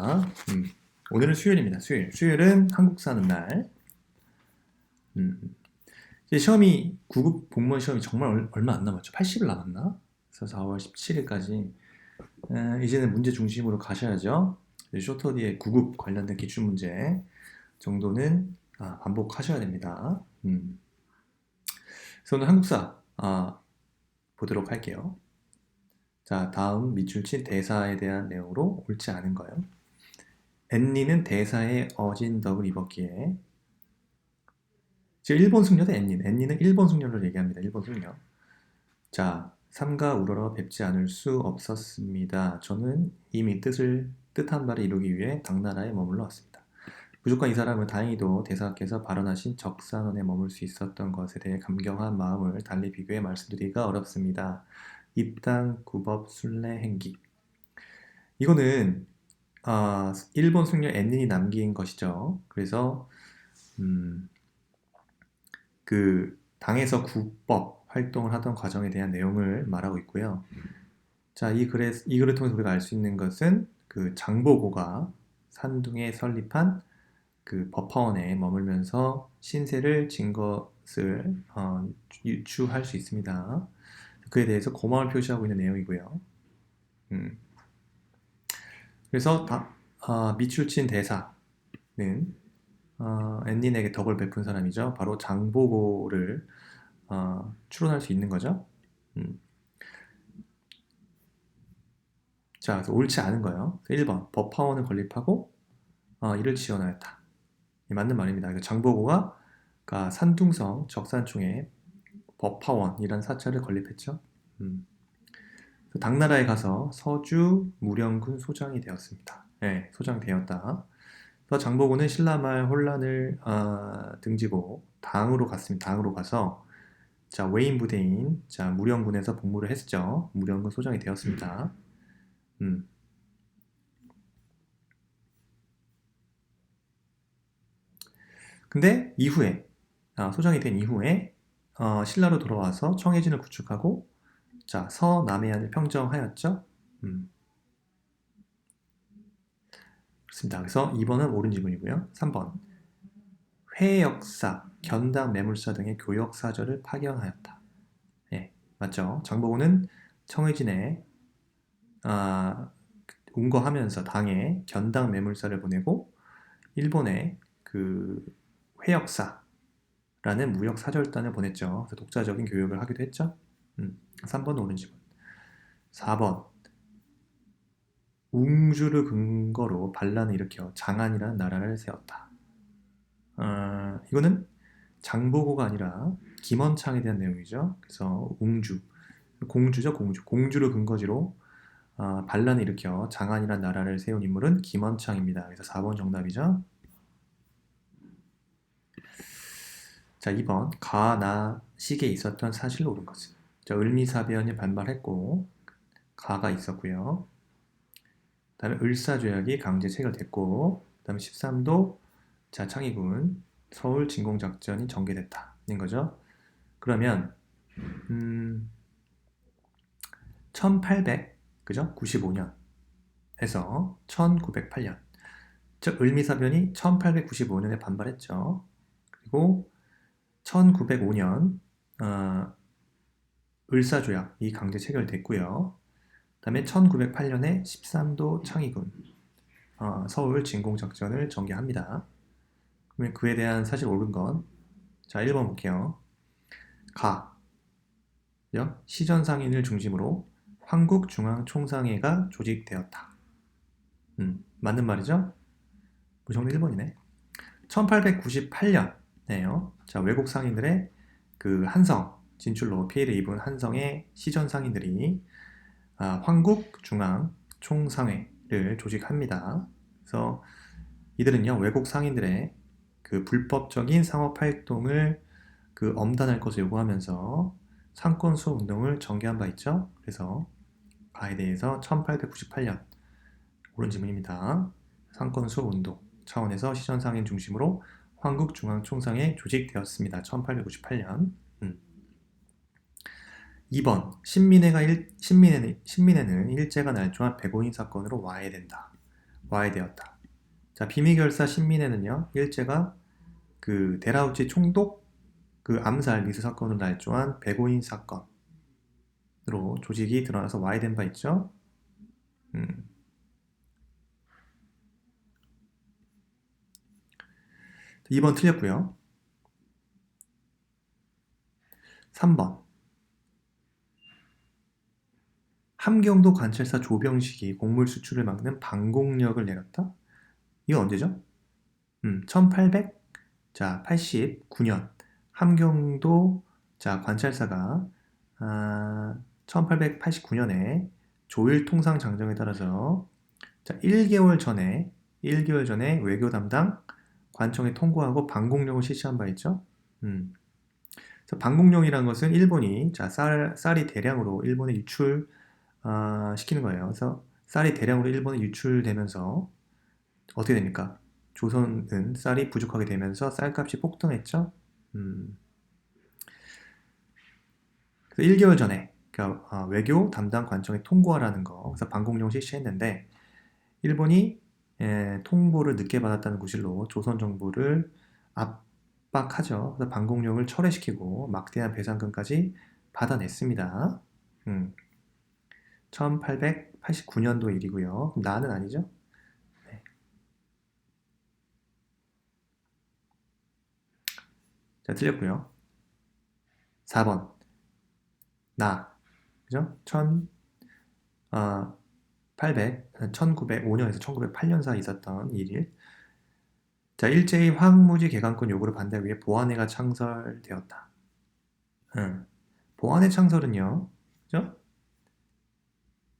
시작합니다. 오늘은 수요일입니다. 수요일은 한국 사는 날. 이제 시험이 9급 공무원 시험이 정말 얼마 안 남았죠. 80일 남았나? 그래서 4월 17일까지 이제는 문제 중심으로 가셔야죠. 쇼터디의 9급 관련된 기출문제 정도는 반복하셔야 됩니다. 그래서 오늘 한국사 보도록 할게요. 자, 다음 밑줄 친 대사에 대한 내용으로 옳지 않은 거예요. 앤니는 대사에 어진 덕을 입었기에. 지금 일본 숙녀다 앤니는 일본 숙녀를 얘기합니다. 일본 숙녀. 자, 삼가 우러러 뵙지 않을 수 없었습니다. 저는 이미 뜻한 바를 이루기 위해 당나라에 머물러 왔습니다. 부족한 이 사람은 다행히도 대사께서 발언하신 적산원에 머물 수 있었던 것에 대해 감경한 마음을 달리 비교해 말씀드리기가 어렵습니다. 입당, 구법, 순례, 행기. 이거는 일본 숙녀 앤닌이 남긴 것이죠. 그래서 그 당에서 구법 활동을 하던 과정에 대한 내용을 말하고 있고요. 자, 이 글을 통해서 우리가 알 수 있는 것은 그 장보고가 산둥에 설립한 그 법화원에 머물면서 신세를 진 것을 유추할 수 있습니다. 그에 대해서 고마움을 표시하고 있는 내용이고요. 그래서 밑줄 친 대사는 앤닌에게 덕을 베푼 사람이죠. 바로 장보고를 추론할 수 있는 거죠. 자, 그래서 옳지 않은 거예요. 1번 법화원을 건립하고 이를 지원하였다. 맞는 말입니다. 장보고가 산둥성 적산총에 법화원이라는 사찰을 건립했죠. 당나라에 가서 서주 무령군 소장이 되었습니다. 네, 소장이 되었다. 장보고는 신라말 혼란을 등지고 당으로 갔습니다. 당으로 가서 자, 외인 부대인 무령군에서 복무를 했죠. 무령군 소장이 되었습니다. 근데 이후에 소장이 된 이후에 신라로 돌아와서 청해진을 구축하고 자, 서남해안을 평정하였죠. 그렇습니다. 그래서 2번은 옳은 질문이고요. 3번 회역사, 견당, 매물사 등의 교역사절을 파견하였다. 네, 맞죠. 장보고는 청해진에 운거하면서 당에 견당 매물사를 보내고 일본에 그 회역사라는 무역사절단을 보냈죠. 그래서 독자적인 교역을 하기도 했죠. 3번 옳은 질문. 4번 웅주를 근거로 반란을 일으켜 장안이라는 나라를 세웠다. 이거는 장보고가 아니라 김원창에 대한 내용이죠. 그래서 웅주, 공주죠, 공주를 근거지로 반란을 일으켜 장안이라는 나라를 세운 인물은 김원창입니다. 그래서 4번 정답이죠. 자, 2번 가나식에 있었던 사실로 옳은 것은. 자, 을미사변이 반발했고 가가 있었고요. 다음에 을사조약이 강제 체결됐고, 다음에 13도 자, 창의군 서울 진공작전이 전개됐다는 거죠. 그러면 1800 그죠? 95년에서 1908년 즉 을미사변이 1895년에 반발했죠. 그리고 1905년 을사조약이 강제 체결됐고요. 다음에 1908년에 13도 창의군 서울 진공작전을 전개합니다. 그러면 그에 대한 사실 옳은 건 자, 1번 볼게요. 시전상인을 중심으로 황국중앙총상회가 조직되었다. 맞는 말이죠? 정답 1번이네. 1898년이네요. 자, 외국 상인들의 그 한성 진출로 피해를 입은 한성의 시전 상인들이 황국중앙총상회를 조직합니다. 그래서 이들은요, 외국 상인들의 그 불법적인 상업 활동을 엄단할 것을 요구하면서 상권 수호 운동을 전개한 바 있죠. 그래서 가에 대해서 1898년 옳은 질문입니다. 상권 수호 운동 차원에서 시전상인 중심으로 황국중앙총상회 조직되었습니다. 1898년. 2번 신민회는 일제가 날조한 백오인 사건으로 와해된다. 와해되었다. 자, 비미결사 신민에는요, 일제가 그 데라우치 총독 그 암살 미수 사건을 날조한 배고인 사건으로 조직이 드러나서 와해된 바 있죠. 2번 틀렸고요. 3번 함경도 관찰사 조병식이 곡물 수출을 막는 방공력을 내렸다. 이건 언제죠? 1889년 함경도 자 관찰사가 1889년에 조일통상 장정에 따라서 자 1개월 전에 외교 담당 관청에 통고하고 방공령을 실시한 바 있죠. 방공령이라는 것은 일본이 자 쌀이 대량으로 일본에 유출 시키는 거예요. 그래서 쌀이 대량으로 일본에 유출되면서 어떻게 됩니까? 조선은 쌀이 부족하게 되면서 쌀값이 폭등했죠. 그래서 1개월 전에 그러니까 외교 담당 관청에 통보하라는 거, 그래서 방공령 실시했는데 일본이 통보를 늦게 받았다는 구실로 조선 정부를 압박하죠. 그래서 방공령을 철회시키고 막대한 배상금까지 받아냈습니다. 1889년도 일이고요. 그럼 나는 아니죠? 네. 자, 틀렸고요. 4번 나 그죠? 1905년에서 1908년 사이 있었던 일일. 자, 일제히 황무지 개간권 요구를 반대하기 위해 보안회가 창설되었다. 보안회 창설은요, 그죠?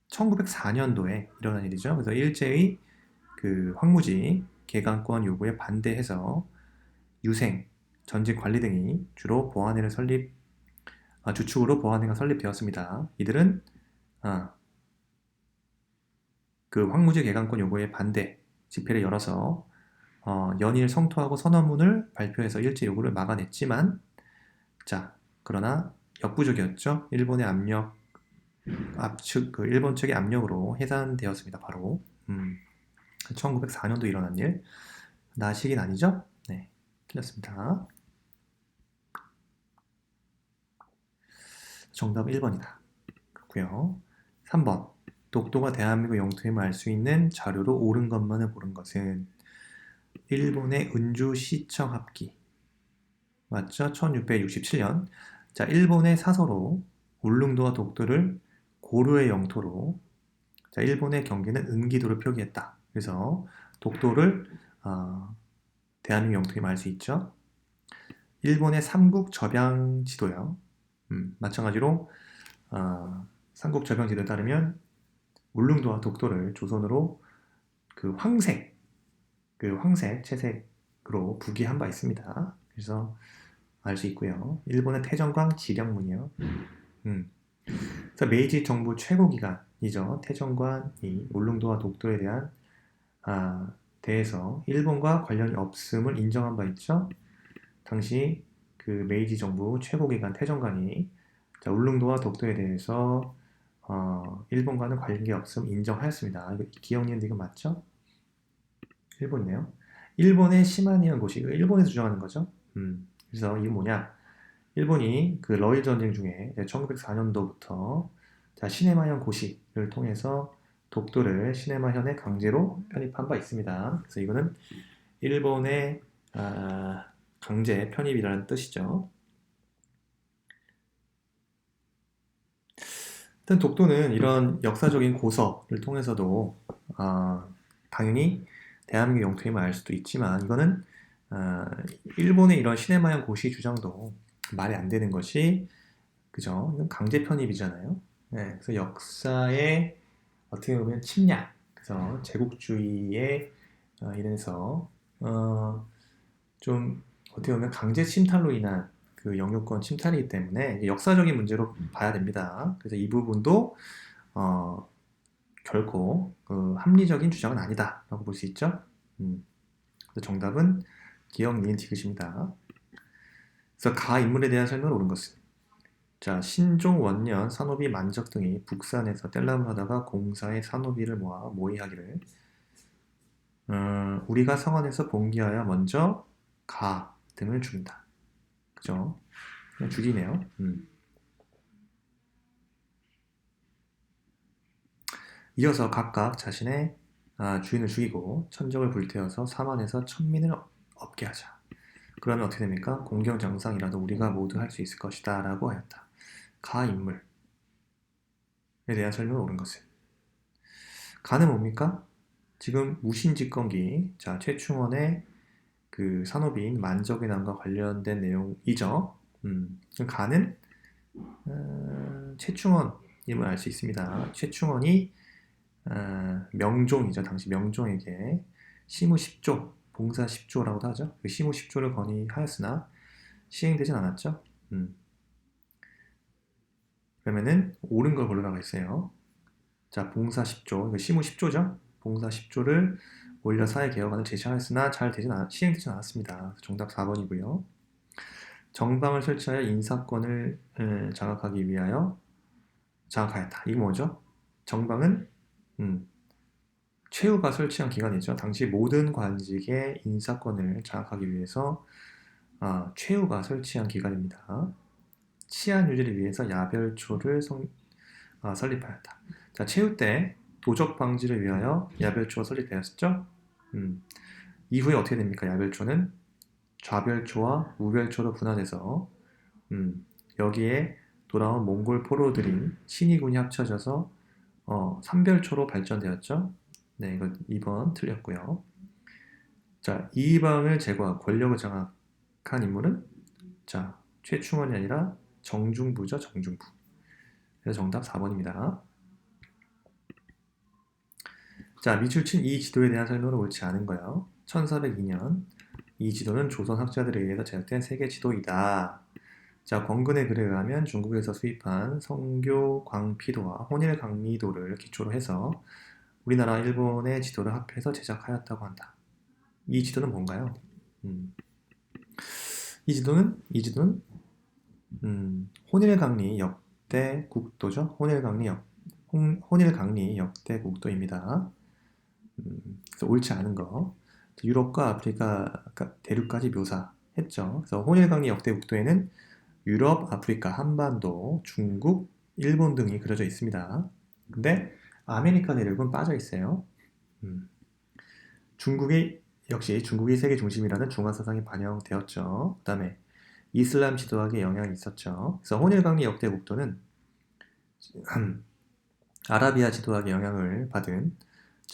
1904년도에 일어난 일이죠. 그래서 일제의 그 황무지 개간권 요구에 반대해서 유생, 전직 관리 등이 주로 보안회를 주축으로 보안회가 설립되었습니다. 이들은 그 황무지 개간권 요구에 반대 집회를 열어서 연일 성토하고 선언문을 발표해서 일제 요구를 막아냈지만 그러나 역부족이었죠. 일본의 일본 측의 압력으로 해산되었습니다. 바로 1904년도 일어난 일. 나식인 아니죠? 네, 틀렸습니다. 정답 1번이다. 그렇고요. 3번 독도가 대한민국 영토임을 알 수 있는 자료로 옳은 것만을 고른 것은 일본의 은주시청 합기 맞죠? 1667년. 자, 일본의 사서로 울릉도와 독도를 고려의 영토로 자, 일본의 경계는 은기도로 표기했다. 그래서 독도를 대한민국 영토임을 알 수 있죠. 일본의 삼국 접양 지도요. 마찬가지로 삼국 접양 지도에 따르면 울릉도와 독도를 조선으로 그 황색 채색으로 부기한 바 있습니다. 그래서 알 수 있고요. 일본의 태정광 지령문이요. 그래서 메이지 정부 최고 기간이죠. 태정관이 울릉도와 독도에 대한 대해서 일본과 관련이 없음을 인정한 바 있죠. 당시 그 메이지 정부 최고 기간 태정관이 울릉도와 독도에 대해서 일본과는 관계 없음 인정하였습니다. 이거 기억니은데 이거 맞죠? 일본이네요. 일본의 시마니안 고시, 일본에서 주장하는 거죠. 그래서 이게 뭐냐? 일본이 그 러일 전쟁 중에 1904년도부터 시네마현 고시를 통해서 독도를 시네마현에 강제로 편입한 바 있습니다. 그래서 이거는 일본의 강제 편입이라는 뜻이죠. 일단 독도는 이런 역사적인 고서를 통해서도 당연히 대한민국 영토임을 알 수도 있지만 이거는 일본의 이런 시네마현 고시 주장도 말이 안 되는 것이 그죠? 이건 강제 편입이잖아요. 네, 그래서 역사에 어떻게 보면 침략, 그래서 제국주의에 인해서 좀 어떻게 보면 강제 침탈로 인한 그 영유권 침탈이기 때문에 역사적인 문제로 봐야 됩니다. 그래서 이 부분도 결코 합리적인 주장은 아니다라고 볼 수 있죠. 그래서 정답은 기억, 니은, 디귿입니다. 그래서 가 인물에 대한 설명을 옳은 것은 자, 신종 원년 산호비 만적 등이 북산에서 뗄람을 하다가 공사의 산호비를 모아 모의하기를 우리가 성원에서 봉기하여 먼저 가 등을 준다. 그죠? 그냥 죽이네요. 이어서 각각 자신의 주인을 죽이고 천적을 불태워서 사만에서 천민을 없게 하자. 그러면 어떻게 됩니까? 공경정상이라도 우리가 모두 할 수 있을 것이다 라고 하였다. 가 인물에 대한 설명을 옳은 것은 가는 뭡니까? 지금 무신직건기 자 최충원의 그 산호비인 만적의 난과 관련된 내용이죠. 가는 최충원임을 알 수 있습니다. 최충원이 명종이죠. 당시 명종에게 시무 10조, 봉사 10조라고도 하죠. 그 시무 10조를 건의하였으나 시행되진 않았죠. 그러면은 옳은 걸 고르라고 했어요. 자, 봉사 10조, 이거 시무 10조죠. 봉사 10조를 올려 사회 개혁안을 제시하였으나 시행되진 않았습니다. 정답 4번이고요. 정방을 설치하여 인사권을 장악하기 위하여 장악하였다. 이게 뭐죠? 정방은 최후가 설치한 기관이죠. 당시 모든 관직의 인사권을 장악하기 위해서 최후가 설치한 기관입니다. 치안 유지를 위해서 야별초를 설립하였다. 자, 최후 때 도적 방지를 위하여 야별초가 설립되었죠. 이후에 어떻게 됩니까? 야별초는 좌별초와 우별초로 분화돼서 여기에 돌아온 몽골 포로들인 신의군이 합쳐져서 삼별초로 발전되었죠. 네, 이거 2번 틀렸고요. 자, 이방을 제거하고 권력을 장악한 인물은 자, 최충원이 아니라 정중부죠, 정중부. 그래서 정답 4번입니다. 자, 미출친 이 지도에 대한 설명은 옳지 않은 거예요. 1402년 이 지도는 조선 학자들에 의해서 제작된 세계 지도이다. 자, 권근의 글에 의하면 중국에서 수입한 성교 광피도와 혼일 강리도를 기초로 해서 우리나라 일본의 지도를 합해서 제작하였다고 한다. 이 지도는 뭔가요? 이 지도는 혼일강리 역대 국도죠. 혼일강리 역대 국도입니다. 그래서 옳지 않은 거. 유럽과 아프리카 대륙까지 묘사했죠. 그래서 혼일강리 역대 국도에는 유럽, 아프리카, 한반도, 중국, 일본 등이 그려져 있습니다. 근데 아메리카 대륙은 빠져 있어요. 역시 중국이 세계 중심이라는 중화 사상이 반영되었죠. 그 다음에 이슬람 지도학의 영향이 있었죠. 그래서 혼일강리 역대 국도는 아라비아 지도학의 영향을 받은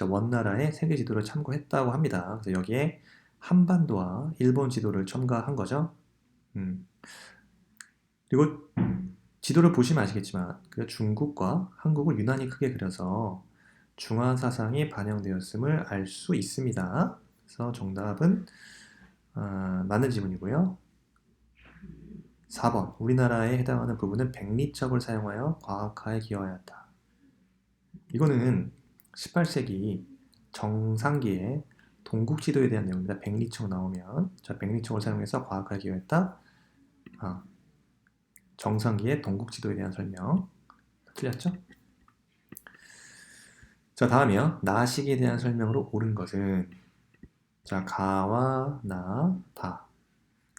원나라의 세계 지도를 참고했다고 합니다. 그래서 여기에 한반도와 일본 지도를 첨가한 거죠. 그리고 지도를 보시면 아시겠지만 중국과 한국을 유난히 크게 그려서 중화 사상이 반영되었음을 알 수 있습니다. 그래서 정답은 맞는 지문이고요. 4번 우리나라에 해당하는 부분은 백리척을 사용하여 과학화에 기여하였다. 이거는 18세기 정상기에 동국지도에 대한 내용입니다. 백리척 나오면 자, 백리척을 사용해서 과학화에 기여했다. 정상기의 동국지도에 대한 설명 틀렸죠? 자, 다음이요. 나식에 대한 설명으로 옳은 것은 자, 가와 나, 다.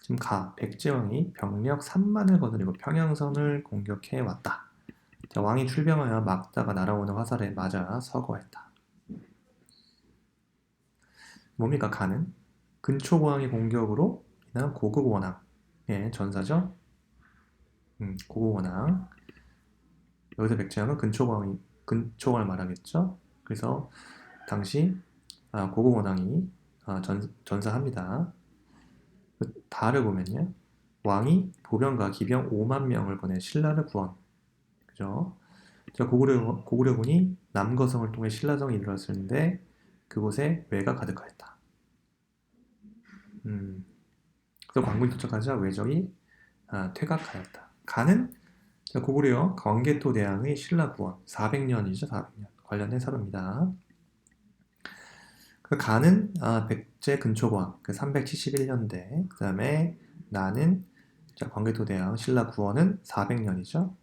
지금 백제왕이 병력 3만을 거느리고 평양성을 공격해 왔다. 자, 왕이 출병하여 막다가 날아오는 화살에 맞아 서거했다. 뭡니까? 가는 근초고왕의 공격으로 인한 고국원왕의 전사죠. 고국원왕. 여기서 백제왕은 근초고왕을 말하겠죠. 그래서 당시 고국원왕이 전사합니다. 다를 보면요. 왕이 보병과 기병 5만 명을 보내 신라를 구원. 그죠? 고구려군이 남거성을 통해 신라성에 이르렀는데 그곳에 왜가 가득하였다. 그래서 광군이 도착하자 왜적이 퇴각하였다. 가는 고구려 광개토 대왕의 신라 구원 400년이죠. 400년 관련된 사료입니다. 가는 백제 근초광 371년대 그 다음에 나는 광개토 대왕 신라 구원은 400년이죠.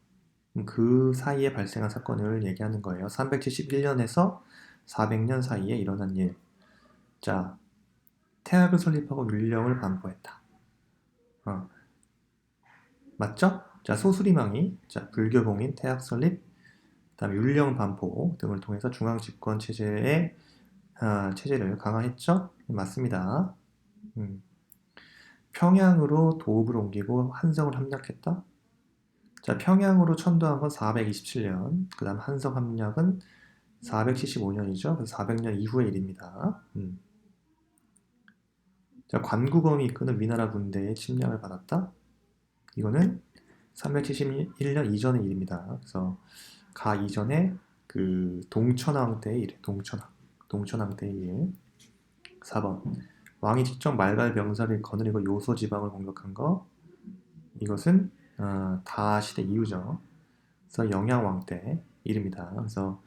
그 사이에 발생한 사건을 얘기하는 거예요. 371년에서 400년 사이에 일어난 일. 자, 태학을 설립하고 율령을 반포했다. 맞죠? 자, 소수리망이 자, 불교봉인 태학 설립, 그다음에 율령 반포 등을 통해서 중앙 집권 체제를 강화했죠? 맞습니다. 평양으로 도읍을 옮기고 한성을 함락했다. 자, 평양으로 천도한 건 427년, 그 다음 한성 함락은 475년이죠. 그래서 400년 이후의 일입니다. 자, 관구검이 이끄는 위나라 군대의 침략을 받았다. 이거는 371년 이전의 일입니다. 그래서 가 이전에 그 동천왕 때의 일, 동천왕 때의 일. 4번 왕이 직접 말갈 병사를 거느리고 요소 지방을 공격한 거. 이것은 다 시대 이후죠. 그래서 영양왕 때 일입니다. 그래서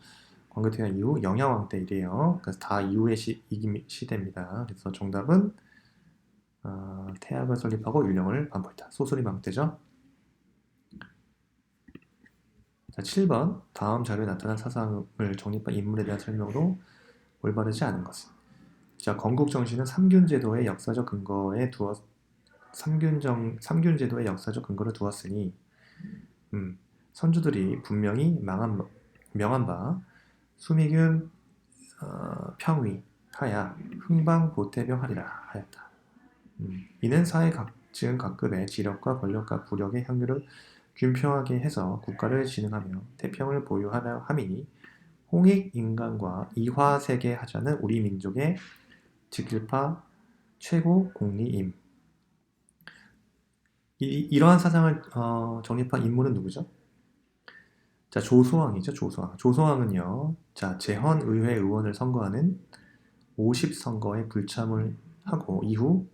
광교퇴한 이후 영양왕 때 일이에요. 그래서 다 이후의 시대입니다. 그래서 정답은 태학을 설립하고 율령을 반포했다. 소수리망 때죠. 자, 7번 다음 자료에 나타난 사상을 정립한 인물에 대한 설명으로 올바르지 않은 것은. 자, 건국정신은 삼균제도의 역사적 근거를 두었으니 선조들이 분명히 명한 바 수미균 평위하야 흥방보태병하리라 하였다. 이는 사회 각층 각급의 지력과 권력과 부력의 향유를 균평하게 해서 국가를 진흥하며 태평을 보유하려 함이니 홍익인간과 이화세계 하자는 우리 민족의 직일파 최고 공리임. 이러한 사상을 정립한 인물은 누구죠? 자, 조소왕이죠. 조소왕. 조소왕은요. 자, 제헌의회 의원을 선거하는 50선거에 불참을 하고 이후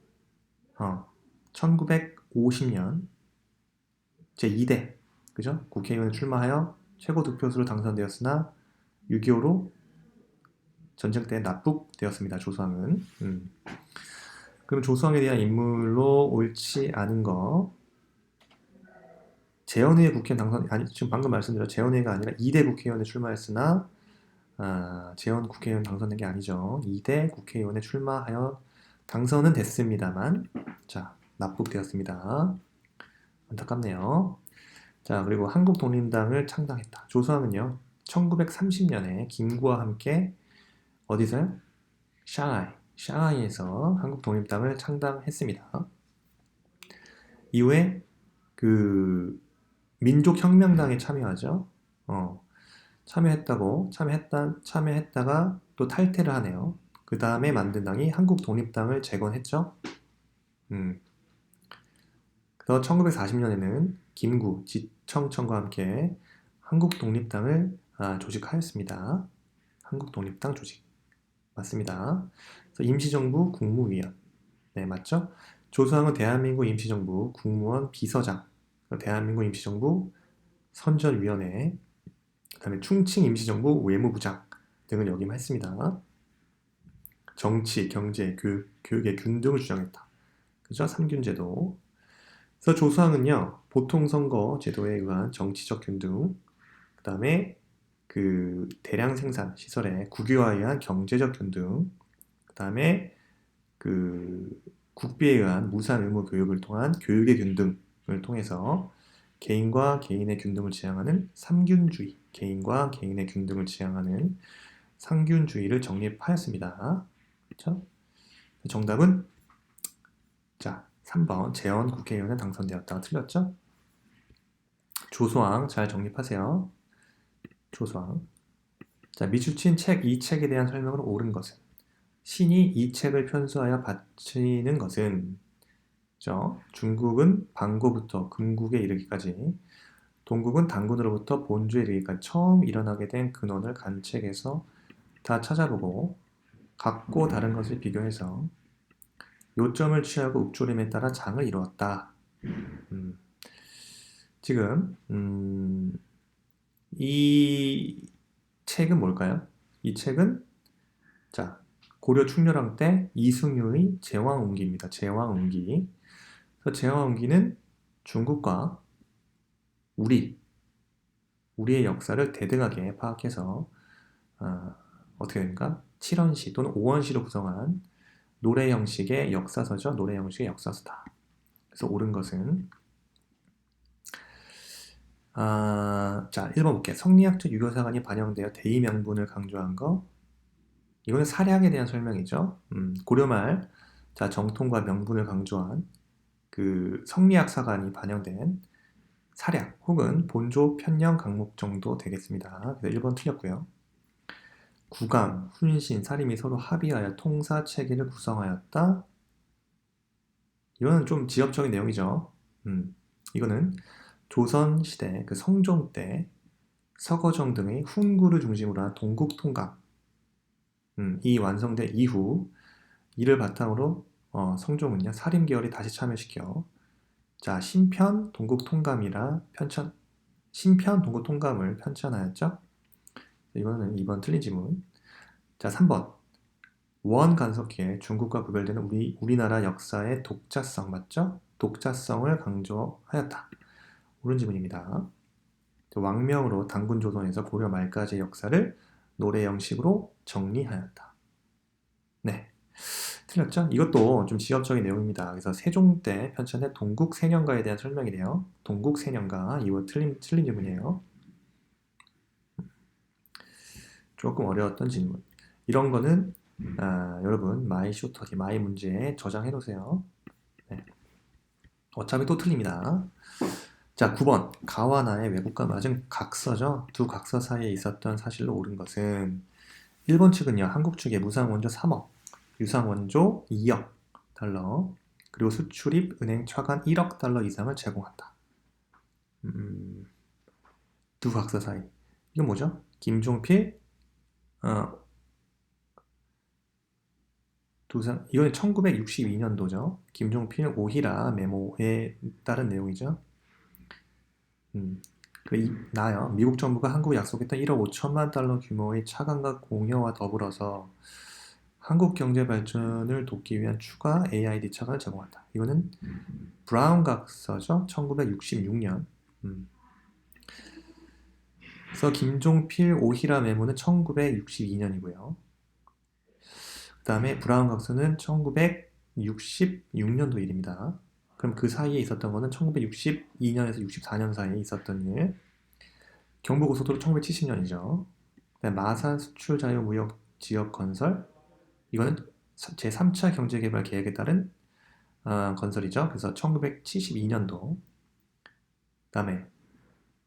1950년 제2대 그죠? 국회의원에 출마하여 최고 득표수로 당선되었으나 6.25로 전쟁 때 납북되었습니다. 조소왕은. 그럼 조소왕에 대한 인물로 옳지 않은 거 제헌의회 국회의원 당선 아니 지금 방금 말씀드린 제헌의회가 아니라 2대 국회의원에 출마했으나 제헌 국회의원 당선된 게 아니죠. 2대 국회의원에 출마하여 당선은 됐습니다만 자 납북되었습니다. 안타깝네요. 자, 그리고 한국독립당을 창당했다. 조소왕은요, 1930년에 김구와 함께 어디서요? 샹하이에서 한국독립당을 창당했습니다. 이후에 그 민족혁명당에 참여하죠. 참여했다가 또 탈퇴를 하네요. 그 다음에 만든 당이 한국독립당을 재건했죠. 그래서 1940년에는 김구, 지청천과 함께 한국독립당을 조직하였습니다. 한국독립당 조직. 맞습니다. 그래서 임시정부 국무위원. 네, 맞죠? 조소왕은 대한민국 임시정부 국무원 비서장, 대한민국 임시정부 선전위원회, 그 다음에 충칭 임시정부 외무부장 등을 역임했습니다. 정치, 경제, 교육의 균등을 주장했다. 그죠? 삼균제도. 그래서 조소왕은요, 보통선거 제도에 의한 정치적 균등, 그 다음에 그 대량 생산 시설의 국유화에 의한 경제적 균등, 그 다음에 그 국비에 의한 무상 의무 교육을 통한 교육의 균등을 통해서 개인과 개인의 균등을 지향하는 삼균주의, 개인과 개인의 균등을 지향하는 상균주의를 정립하였습니다. 그렇죠? 정답은 자 3번 제헌 국회의원에 당선되었다가 틀렸죠? 조소왕 잘 정립하세요. 조소왕. 자, 미추친 이 책에 대한 설명으로 옳은 것은 신이 이 책을 편수하여 바치는 것은 중국은 방고부터 금국에 이르기까지 동국은 단군으로부터 본주에 이르기까지 처음 일어나게 된 근원을 간책에서 다 찾아보고 같고 다른 것을 비교해서 요점을 취하고 읊조림에 따라 장을 이루었다. 지금 이 책은 뭘까요? 이 책은 자 고려 충렬왕 때 이승유의 제왕운기입니다. 제왕운기. 그래서 제왕운기는 중국과 우리의 역사를 대등하게 파악해서 어떻게 됩니까? 7원시 또는 5원시로 구성한 노래 형식의 역사서죠. 노래 형식의 역사서다. 그래서 옳은 것은 자, 1번 볼게요. 성리학적 유교사관이 반영되어 대의 명분을 강조한 거. 이거는 사략에 대한 설명이죠. 고려말 자 정통과 명분을 강조한 그 성리학 사관이 반영된 사략 혹은 본조 편령 강목 정도 되겠습니다. 그래서 1번 틀렸고요. 구강, 훈신, 사림이 서로 합의하여 통사 체계를 구성하였다. 이거는 좀 지역적인 내용이죠. 이거는 조선시대 그 성종 때 서거정 등의 훈구를 중심으로 한 동국통감 이 완성된 이후 이를 바탕으로 성종은요 사림계열이 다시 참여시켜 자 신편 동국통감이라 신편 동국통감을 편찬하였죠. 이거는 2번 틀린 지문. 자 3번 원 간섭기에 중국과 구별되는 우리나라 역사의 독자성 맞죠? 독자성을 강조하였다. 옳은 지문입니다. 왕명으로 단군조선에서 고려 말까지의 역사를 노래 형식으로 정리하였다. 네, 틀렸죠? 이것도 좀 지역적인 내용입니다. 그래서 세종 때 편찬된 동국세년가에 대한 설명이네요. 동국세년가, 이거 틀린 질문이에요. 조금 어려웠던 질문. 이런 거는 여러분 마이 쇼터디, 마이 문제에 저장해 놓으세요. 네. 어차피 또 틀립니다. 자, 9번 가와 나의 외국과 맞은 각서죠. 두 각서 사이에 있었던 사실로 옳은 것은 1번 측은요. 한국 측에 무상원조 3억, 유상원조 2억 달러, 그리고 수출입 은행 차관 1억 달러 이상을 제공한다. 두 각서 사이. 이건 뭐죠? 김종필 이건 1962년도죠. 김종필 오히라 메모에 따른 내용이죠. 나요. 미국 정부가 한국에 약속했던 1억 5천만 달러 규모의 차관과 공여와 더불어서 한국 경제 발전을 돕기 위한 추가 AID 차관을 제공한다. 이거는 브라운 각서죠. 1966년. 그래서 김종필 오히라 메모는 1962년이고요. 그 다음에 브라운 각서는 1966년도 일입니다. 그럼 그 사이에 있었던 거는 1962년에서 64년 사이에 있었던 일. 경부고속도로 1970년이죠. 마산 수출 자유 무역 지역 건설. 이거는 제3차 경제개발 계획에 따른 건설이죠. 그래서 1972년도. 그 다음에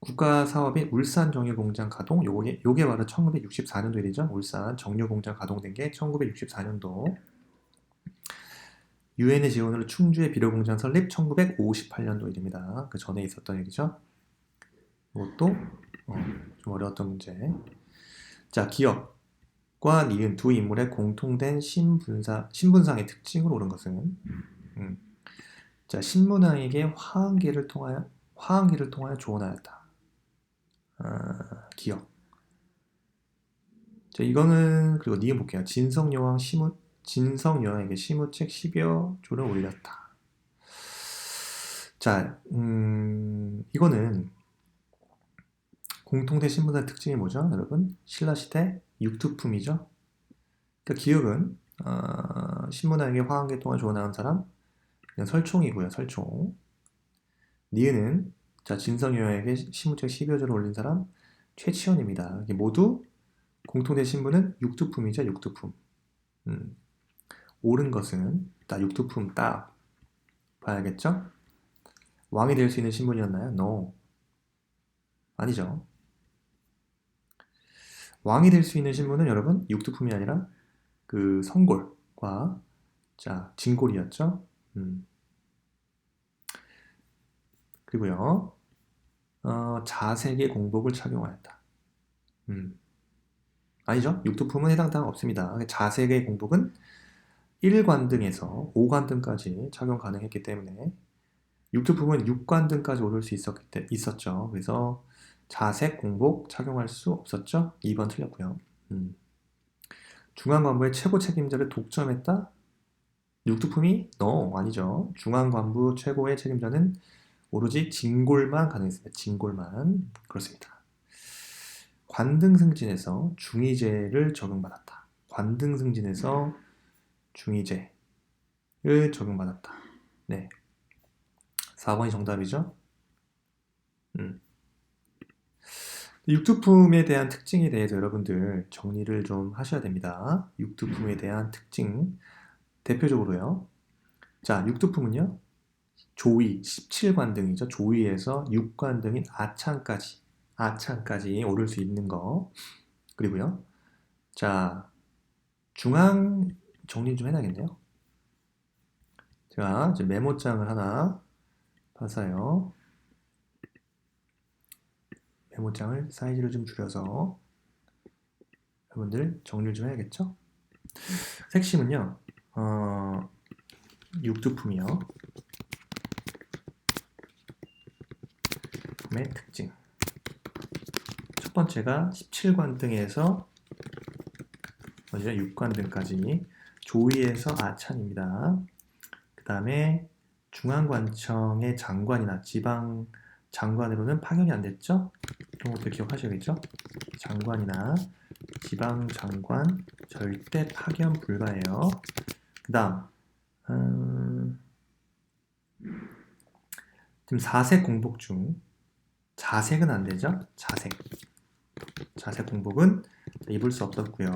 국가사업인 울산 정유공장 가동. 요게 바로 1964년도 일이죠. 울산 정유공장 가동된 게 1964년도. 유엔의 지원으로 충주의 비료공장 설립 1958년도 일입니다. 그 전에 있었던 일이죠. 이것도 좀 어려웠던 문제. 자, 기업과 니은 두 인물의 공통된 신분상의 특징으로 옳은 것은 자, 신문왕에게 화한기를 통하여 조언하였다. 기업. 자, 이거는 그리고 니은 볼게요. 진성여왕에게 시무책 10여 조를 올렸다. 자, 이거는 공통된 신분의 특징이 뭐죠, 여러분? 신라시대 육두품이죠. 그러니까 기억은 신문왕에게 화한기 통한 조언하는 사람 그냥 설총이고요. 설총. 니은은 자 진성여왕에게 시무책 10여 조를 올린 사람 최치원입니다. 이게 모두 공통된 신분은 육두품이죠. 육두품. 옳은 것은 육두품 딱 봐야겠죠? 왕이 될 수 있는 신분이었나요? No. 아니죠. 왕이 될 수 있는 신분은 여러분 육두품이 아니라 그 성골과 자 진골이었죠. 그리고요 자색의 공복을 착용하였다. 아니죠. 육두품은 해당 사항 없습니다. 자색의 공복은 1관등에서 5관등까지 착용 가능했기 때문에 육두품은 6관등까지 오를 수 있었죠. 그래서 자색, 공복 착용할 수 없었죠. 2번 틀렸고요. 중앙관부의 최고 책임자를 독점했다? 육두품이? No, 아니죠. 중앙관부 최고의 책임자는 오로지 진골만 가능했습니다. 진골만. 그렇습니다. 관등승진에서 중의제를 적용받았다. 관등승진에서 중의제. 적용받았다. 네. 4번이 정답이죠. 육두품에 대한 특징에 대해서 여러분들 정리를 좀 하셔야 됩니다. 육두품에 대한 특징. 대표적으로요. 자, 육두품은요. 조위, 17관등이죠. 조위에서 6관등인 아창까지 오를 수 있는 거. 그리고요. 자, 중앙 정리 좀 해놔야겠네요. 제가 이제 메모장을 하나 봐서요. 메모장을 사이즈를 좀 줄여서 여러분들 정리를 좀 해야겠죠? 색심은요. 육두품이요. 품의 특징. 첫 번째가 17관등에서 6관등까지 조위에서 아찬입니다. 그 다음에 중앙관청의 장관이나 지방 장관으로는 파견이 안 됐죠? 이런 것도 기억하셔야겠죠? 장관이나 지방 장관 절대 파견 불가예요. 그 다음 지금 4색 공복 중 자색은 안 되죠? 자색 공복은 입을 수 없었고요.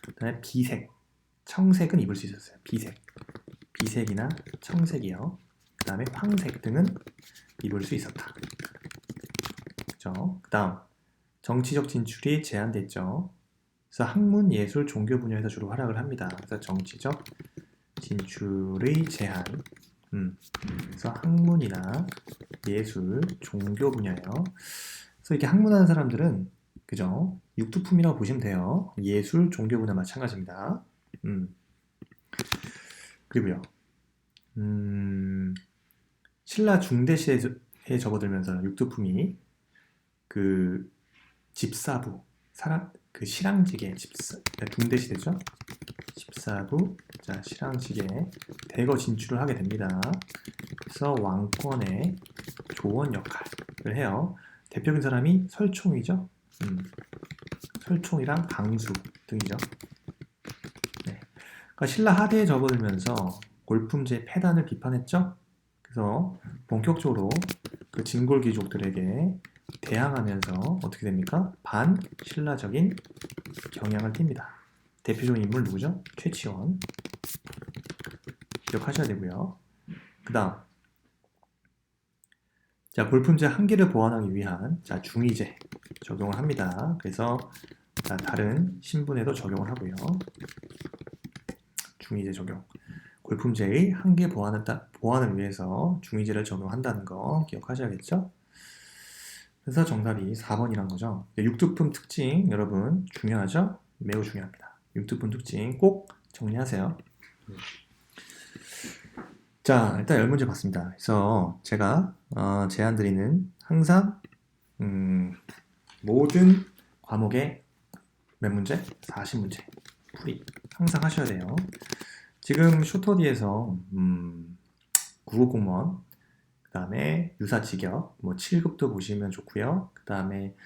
그 다음에 비색, 청색은 입을 수 있었어요. 비색이나 청색이요. 그 다음에 황색 등은 입을 수 있었다. 그죠? 그 다음 정치적 진출이 제한됐죠. 그래서 학문, 예술, 종교 분야에서 주로 활약을 합니다. 그래서 정치적 진출의 제한. 그래서 학문이나 예술, 종교 분야예요. 그래서 이렇게 학문하는 사람들은 그죠? 육두품이라고 보시면 돼요. 예술, 종교 분야 마찬가지입니다. 그리고요. 신라 중대시대에 접어들면서 육두품이 그 집사부, 그 실황직의 중대시대죠. 집사부, 자 실황직에 대거 진출을 하게 됩니다. 그래서 왕권의 조원 역할을 해요. 대표적인 사람이 설총이죠. 설총이랑 강수 등이죠. 네. 그러니까 신라 하대에 접어들면서 골품제 폐단을 비판했죠. 그래서 본격적으로 그 진골 귀족들에게 대항하면서 어떻게 됩니까? 반신라적인 경향을 띱니다. 대표적인 인물 누구죠? 최치원. 기억하셔야 되고요. 그 다음 자 골품제 한계를 보완하기 위한 자 중의제 적용을 합니다. 그래서 자, 다른 신분에도 적용을 하고요. 중의제 적용. 골품제의 한계 보완을 위해서 중의제를 적용한다는 거 기억하셔야겠죠? 그래서 정답이 4번이란 거죠. 육두품 특징 여러분 중요하죠? 매우 중요합니다. 육두품 특징 꼭 정리하세요. 자, 일단 10문제 봤습니다. 그래서 제가 제안 드리는 항상 모든 과목의 몇 문제? 40문제 풀이 항상 하셔야 돼요. 지금 쇼터디에서 9급 공무원 그 다음에 유사직역 뭐 7급도 보시면 좋고요. 그 다음에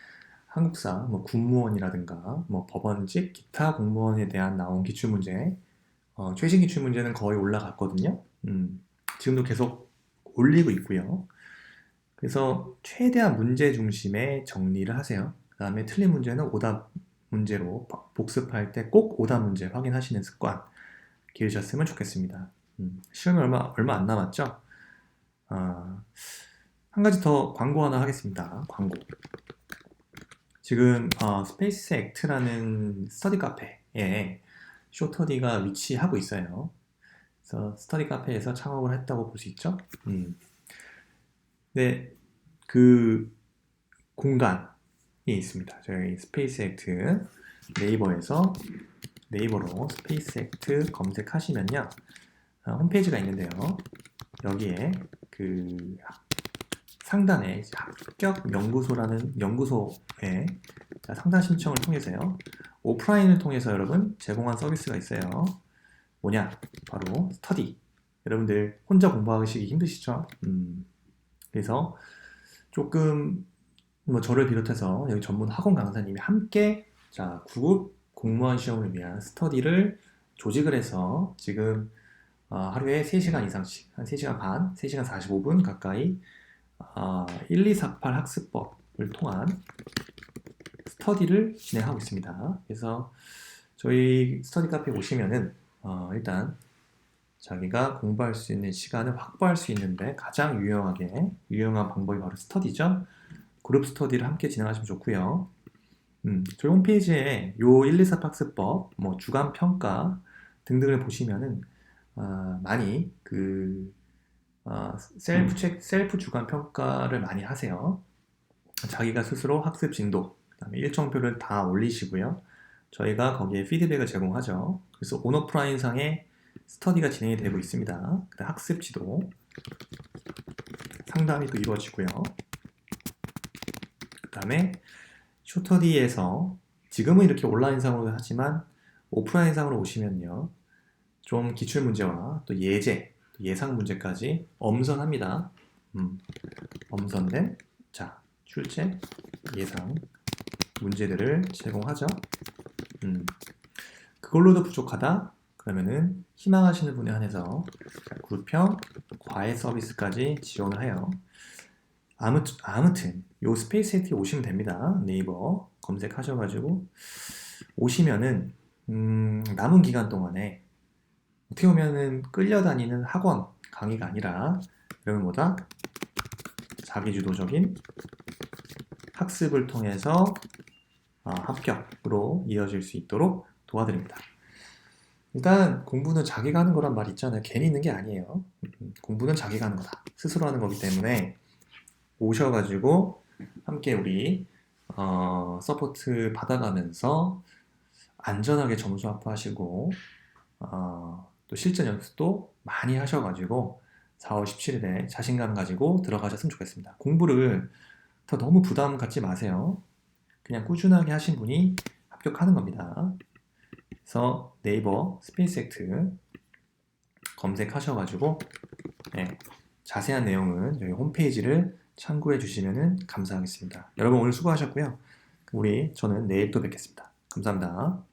한국사 뭐 군무원이라든가 뭐 법원직 기타 공무원에 대한 나온 기출문제 최신 기출문제는 거의 올라갔거든요. 지금도 계속 올리고 있고요. 그래서 최대한 문제 중심의 정리를 하세요. 그 다음에 틀린 문제는 오답 문제로 복습할 때 꼭 오답 문제 확인하시는 습관 기르셨으면 좋겠습니다. 시험이 얼마 안 남았죠? 한 가지 더 광고 하나 하겠습니다. 광고. 지금 스페이스 액트라는 스터디 카페에 쇼터디가 위치하고 있어요. 그래서 스터디 카페에서 창업을 했다고 볼 수 있죠. 네, 그 공간이 있습니다. 저희 스페이스 액트 네이버로 스페이스 액트 검색하시면요. 홈페이지가 있는데요. 여기에 그 상단에 합격 연구소라는 연구소에 상담 신청을 통해서요. 오프라인을 통해서 여러분 제공한 서비스가 있어요. 뭐냐? 바로 스터디. 여러분들 혼자 공부하시기 힘드시죠? 그래서 조금 뭐 저를 비롯해서 여기 전문 학원 강사님이 함께 자 9급 공무원 시험을 위한 스터디를 조직을 해서 지금 하루에 3시간 이상씩, 한 3시간 반, 3시간 45분 가까이 1248 학습법을 통한 스터디를 진행하고 있습니다. 그래서 저희 스터디 카페에 오시면은 일단 자기가 공부할 수 있는 시간을 확보할 수 있는데 가장 유용한 방법이 바로 스터디죠. 그룹 스터디를 함께 진행하시면 좋고요. 저희 홈페이지에 요 124 학습법, 뭐 주간 평가 등등을 보시면은 많이 셀프 주간 평가를 많이 하세요. 자기가 스스로 학습 진도, 그다음에 일정표를 다 올리시고요. 저희가 거기에 피드백을 제공하죠. 그래서 온오프라인상에 스터디가 진행이 되고 있습니다. 그다음 학습 지도 상담이 또 이루어지고요. 그다음에 쇼터디에서 지금은 이렇게 온라인상으로 하지만 오프라인상으로 오시면요. 좀 기출문제와 또 예제, 또 예상 문제까지 엄선합니다. 엄선된 출제, 예상 문제들을 제공하죠. 그걸로도 부족하다? 그러면은 희망하시는 분에 한해서 그룹형, 과외 서비스까지 지원을 해요. 아무튼 요 스페이스에티 오시면 됩니다. 네이버 검색하셔가지고 오시면은 남은 기간 동안에 어떻게 보면은 끌려다니는 학원 강의가 아니라 여러분 보다 자기주도적인 학습을 통해서 합격으로 이어질 수 있도록 도와드립니다. 일단 공부는 자기가 하는 거란 말 있잖아요. 괜히 있는 게 아니에요. 공부는 자기가 하는 거다. 스스로 하는 거기 때문에 오셔가지고 함께 우리 서포트 받아가면서 안전하게 점수 확보하시고 또 실전 연습도 많이 하셔가지고 4월 17일에 자신감 가지고 들어가셨으면 좋겠습니다. 공부를 더 너무 부담 갖지 마세요. 그냥 꾸준하게 하신 분이 합격하는 겁니다. 그래서 네이버 스페이스액트 검색하셔가지고 자세한 내용은 저희 홈페이지를 참고해 주시면 감사하겠습니다. 여러분 오늘 수고하셨고요. 저는 내일 또 뵙겠습니다. 감사합니다.